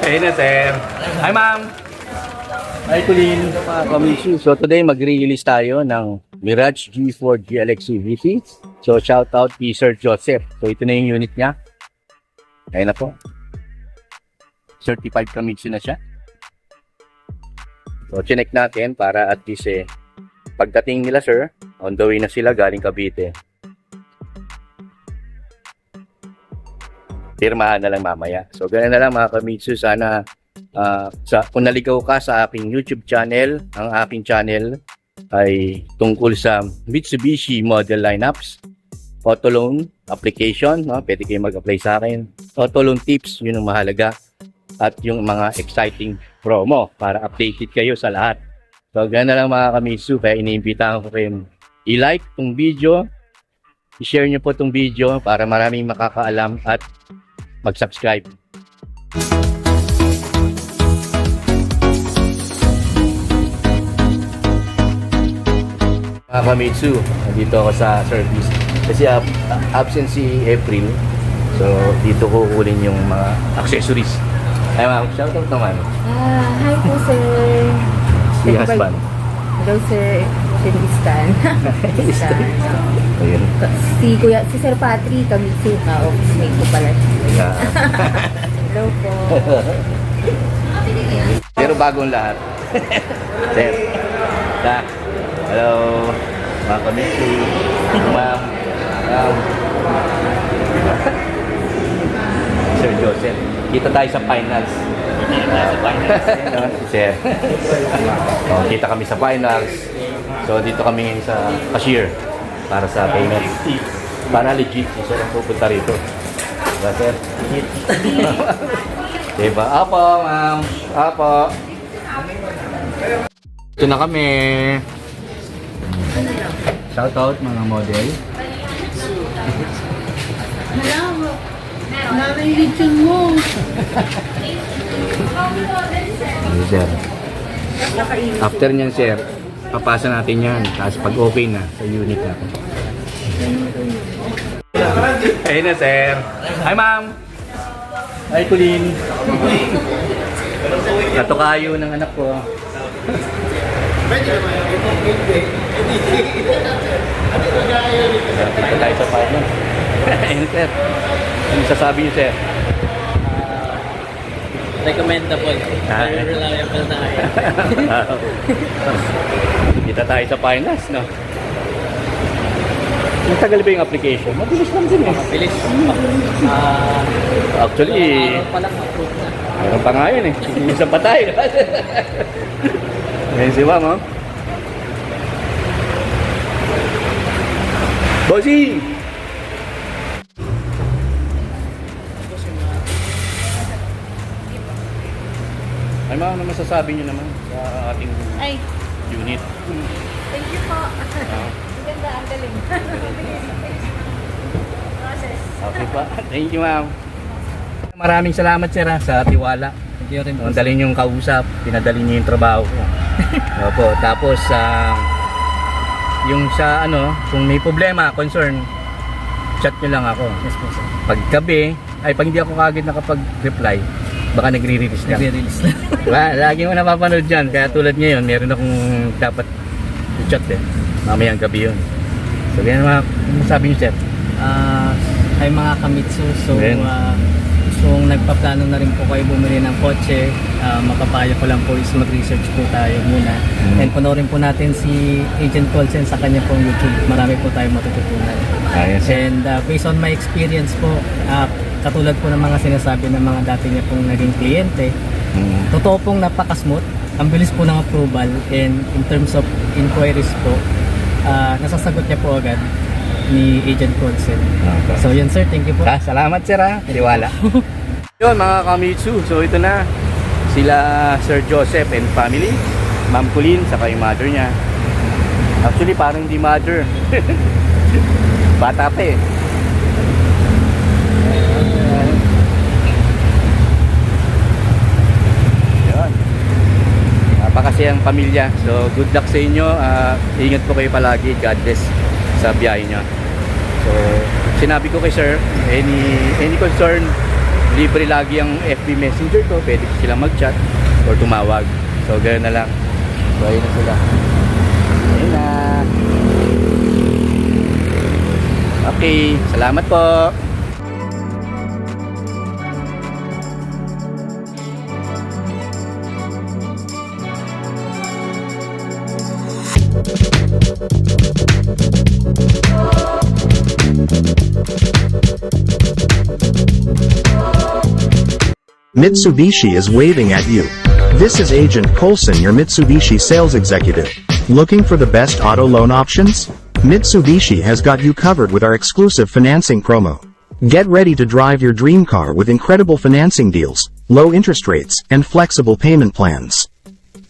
Ayun na, sir. Hi, ma'am. Hi, Colleen. So today mag-release tayo ng Mirage G4 GLX CVT. So shout out kay Sir Joseph. So ito na yung unit niya. Ayun na po. Certified Famitsu na siya. So chinek natin para at least pagdating nila sir, on the way na sila galing Cavite. Pirmahan na lang mamaya. So ganun na lang mga Famitsu, sana kung naligaw ka sa aking YouTube channel, ang aking channel ay tungkol sa Mitsubishi model lineups, auto loan application, no? Pwede kayo mag-apply sa akin. Auto loan tips, yun ang mahalaga. At yung mga exciting promo para updated kayo sa lahat. So ganun na lang mga Famitsu, kaya iniimbitahan ko kayo i-like tong video, i-share nyo po tong video para maraming makakaalam at mag-subscribe. Mga Famitsu, nandito ako sa service kasi absent si April, so dito ko kukunin yung mga accessories. Ay ma'am, shoutout naman. Hi po sir. Si husband. Hello sir. Stan. Ayun. Si Sir Patrick, Kamitsu ka. Office mate ko pala. Yeah. Hello po. Pero bagong lahat. Sir. Hello. Mga Famitsu. Ma'am. Sir Joseph. Kita tayo sa finals. Sir. Kita kami sa finals. So dito kami ngayon sa cashier para sa payment. Para legit, sir ang pupunta rito. Diba, sir? Diba? Apo, ma'am. Apo. Ito na kami. Shoutout mga model. Namin lechon mo. Sir. After nyan, sir, papasa natin yan. Tapos pag okay na sa unit natin. Ayun na, sir. Hi, ma'am. Hi, Colleen. Natukayo ng anak ko. Dito tayo sa partner. Ayun, sir. Ano sasabi niyo, sir? Recommendable. Very reliable na kayo. Kita tayo sa finance, no? Matagal ba yung application? Mabilis lang din eh. Bilis. Actually, Palang approve na. meron pa nga yun eh. Isa pa tayo. Ngayon si ma'am, oh. Bossing! Ay ma'am, ano masasabi niyo naman sa ating unit? Thank you po. Maganda, ang galing. Process. Okay pa. Thank you ma'am. Maraming salamat sir sa tiwala. Thank you rin po. Ang dali niyong kausap, pinadali niyo yung trabaho ko. Opo, tapos yung sa kung may problema, concern, chat niyo lang ako. Yes po sir. Pag gabi, pag hindi ako kagad nakapag-reply, baka nagre-release lang. Nagre-release na. Diba? Lagi mo napapanood dyan. Kaya tulad ngayon, meron akong dapat i-chat mamayang gabi yun. So, ganyan masabi niyo sir. Ay mga Kamitsu. So, Ayan. kung nagpaplano na rin po kayo bumili ng kotse, mapapayo ko lang po is mag-research po tayo muna. And panoorin po natin si Agent Colson sa kanya pong YouTube. Marami po tayo matututunan. Ayun sir. And based on my experience po, katulad po ng mga sinasabi ng mga dati niya pong naging kliyente, totoo pong napaka-smooth. Ang bilis po ng approval, and in terms of inquiries po, nasasagot niya po agad ni Agent Colson. Okay. So yun sir, thank you po. Salamat sir tiwala. Yun mga Famitsu, so ito na sila Sir Joseph and family, Ma'am Colleen, saka yung mother niya. Actually parang hindi mother. Bata pa eh. Yun. Napakasayang pamilya. So good luck sa inyo. Ingat po kayo palagi. God bless sa biyahe nyo. So sinabi ko kay sir, any concern, libre lagi ang FB Messenger ko. Pwede sila mag-chat or tumawag. So, ganoon na lang. So, ayun na sila. Ayun na. Okay, salamat po. Mitsubishi is waving at you. This is Agent Colson, your Mitsubishi sales executive. Looking for the best auto loan options? Mitsubishi has got you covered with our exclusive financing promo. Get ready to drive your dream car with incredible financing deals, low interest rates, and flexible payment plans.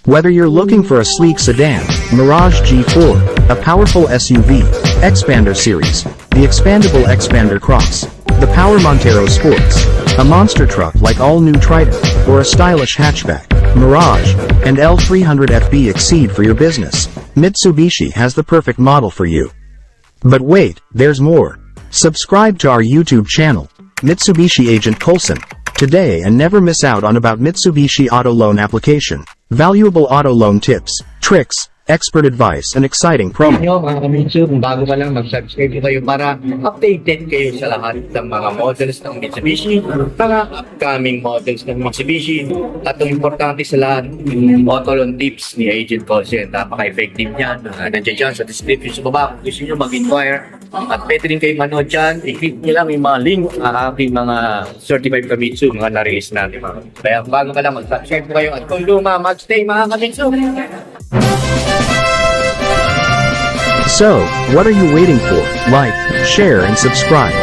Whether you're looking for a sleek sedan, Mirage G4, a powerful SUV, Xpander Series, the expandable Xpander Cross, the Power Montero Sports, a monster truck like all-new Triton, or a stylish hatchback, Mirage, and L300FB Exceed for your business, Mitsubishi has the perfect model for you. But wait, there's more. Subscribe to our YouTube channel, Mitsubishi Agent Colson, today and never miss out on about Mitsubishi Auto Loan application, valuable auto loan tips, tricks, expert advice, and exciting promo. Nyo, mga kamitsu, kung bago ka lang, mag-subscribe po kayo para updated kayo sa lahat ng mga models ng Mitsubishi, mga upcoming models ng Mitsubishi, at ang importante sa lahat, auto loan tips ni Agent Colson. Napaka-effective niyan. Nandiyan dyan sa description sa baba. Kung gusto nyo mag-inquire, at pwede rin kayo manood dyan. I-click nyo lang yung mga link sa aking mga certified Kamitsu, mga na-release natin. Kaya kung bago ka lang, mag-subscribe po kayo at kung luma, mag-stay mga Kamitsu. So, what are you waiting for? Like, share, and subscribe.